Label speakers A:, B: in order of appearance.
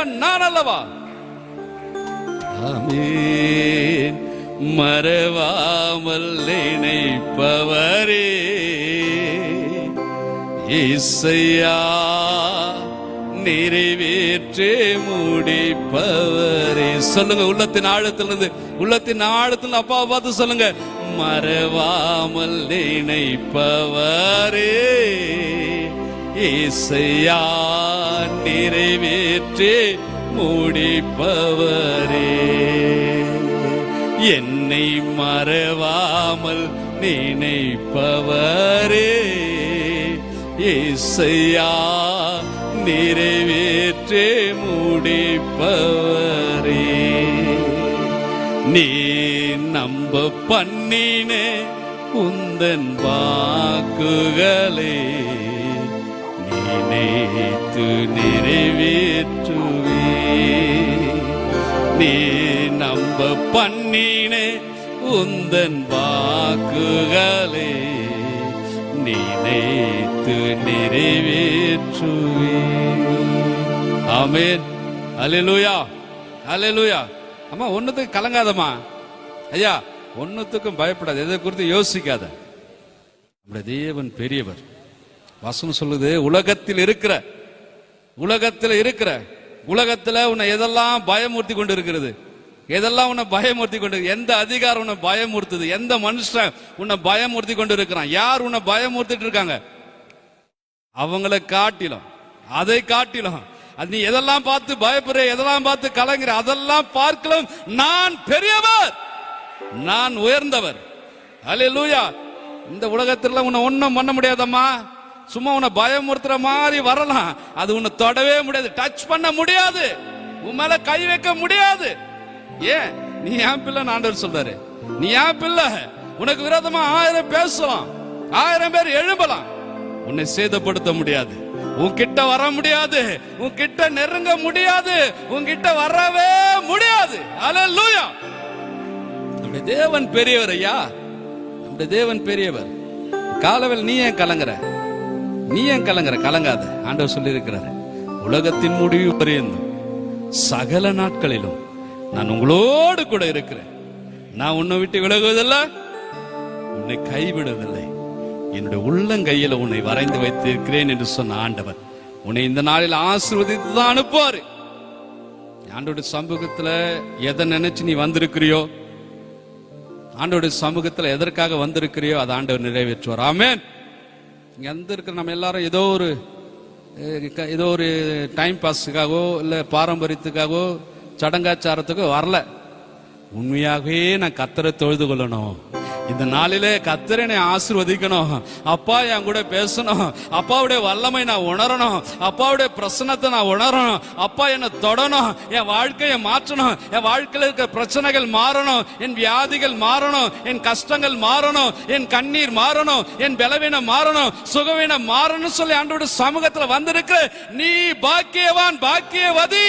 A: தேவன் நான் அல்லவா? ஆமென். மறவாமல் நினைப்பவரே இயேசையா, நிறைவேற்றே முடிப்பவரே. சொல்லுங்க உள்ளத்தின் ஆழத்திலிருந்து, உள்ளத்தின் ஆழத்தில் அப்பாவை பார்த்து சொல்லுங்க, மறவாமல் நினைப்பவரே இயேசையா, நிறைவேற்றே முடிப்பவரே. என்னை மறவாமல் நினைப்பவரே இயேசையா, நிறைவேற்றே முடிப்பவரே. நீ நம்ப பண்ணின உந்தன் வாக்குகளே நினைத்து நிறைவேற்றுவே. நீ நம்ப பண்ணின உந்தன் வாக்குகளே நினைத்து நிறைவேற்றுவே. ஆமென். அல்லேலூயா, அல்லேலூயா. அம்மா ஒன்னுத்துக்கு கலங்காதம்மா ஐயா, ஒன்னுத்துக்கும் பயப்படாது, எதை குறித்து யோசிக்காத. நம்முடைய தேவன் பெரியவர். வசனம் சொல்லுது, உலகத்தில் இருக்கிற உலகத்துல உன்னை எதெல்லாம் பயமுறுத்தி கொண்டு இருக்கிறது, எதெல்லாம் உன்னை பயமுறுத்தி கொண்டு, எந்த அதிகாரம் உன்னை பயமுறுத்துது, எந்த மனுஷன் உன்னை பயமுறுத்தி கொண்டு இருக்கிறான், யார் உன்னை பயமுறுத்திட்டு இருக்காங்க, அவங்களை காட்டிலும் அதை காட்டிலும் அது நீ எதெல்லாம் பார்த்து பயப்படுற, எதெல்லாம் பார்த்து கலங்குற, அதெல்லாம் பார்க்கலாம் நான் பெரியவர், நான் உயர்ந்தவர். அல்லேலூயா. இந்த உலகத்துல உன்னை ஒன்னும் பண்ண முடியாதம்மா. சும்மா உன்னை பயமுறுத்துற மாதிரி வரலாம், அது உன்னை தொடவே முடியாது, டச் பண்ண முடியாது, உன் மேல கை வைக்க முடியாது. ஏன்? நீ ஏன் பிள்ளை ஆண்டவர் சொல்றாரு, நீ ஏன் பிள்ளை. உனக்கு விரோதமா 1000 பேசலாம், 1000 பேர் எழும்பலாம், உன்னை சேதப்படுத்த முடியாது, உன்கிட்ட வர முடியாது, உன்கிட்ட நெருங்க முடியாது, உன்கிட்ட வரவே முடியாது. அல்லேலூயா. நம்முடைய தேவன் பெரியவர் ஐயா, நம்முடைய தேவன் பெரியவர். காலவேளை நீ ஏன் கலங்குற, நீ ஏன் கலங்குற? கலங்காத. ஆண்டவர் சொல்லி இருக்கிறார், உலகத்தின் முடிவு வரையும் சகல நாட்களிலும் நான் உங்களோடு கூட இருக்கிறேன், நான் உன்னை விட்டு விலகுவதில்லை, உன்னை கைவிடுவதில்லை, என்னுடைய உள்ளங்கையில உன்னை வரைந்து வைத்திருக்கிறேன் என்று சொன்ன ஆண்டவர் உன்னை இந்த நாளில் ஆசீர்வதித்து தான் அனுப்புவாரு. ஆண்டோட சமூகத்துல எதை நினைச்சு நீ வந்திருக்கிறியோ, ஆண்டோட சமூகத்துல எதற்காக வந்திருக்கிறியோ அதை ஆண்டவர் நிறைவேற்றுவார். ஆமென். இங்க வந்திருக்கிற நம்ம எல்லாரும் ஏதோ ஒரு டைம் பாஸுக்காகவோ இல்ல பாரம்பரியத்துக்காகவோ சடங்காச்சாரத்துக்கோ வரல. உண்மையாகவே நான் கர்த்தரை தொழுது கொள்ளணும், இந்த நாளிலே கர்த்தரை என்னை ஆசீர்வதிக்கணும், அப்பா என் கூட பேசணும், அப்பாவுடைய வல்லமை நான் உணரணும், அப்பாவுடைய பிரசன்னத்தை நான் உணரணும், அப்பா என்னை தொடணும், என் வாழ்க்கையை மாற்றணும், என் வாழ்க்கையில் இருக்கிற பிரச்சனைகள் மாறணும், என் வியாதிகள் மாறணும், என் கஷ்டங்கள் மாறணும், என் கண்ணீர் மாறணும், என் பலவீனம் மாறணும், சுகவீனம் மாறணும் சொல்லி ஆண்டவருடைய சமூகத்தில் வந்திருக்கிற நீ பாக்கியவான், பாக்கியவதி.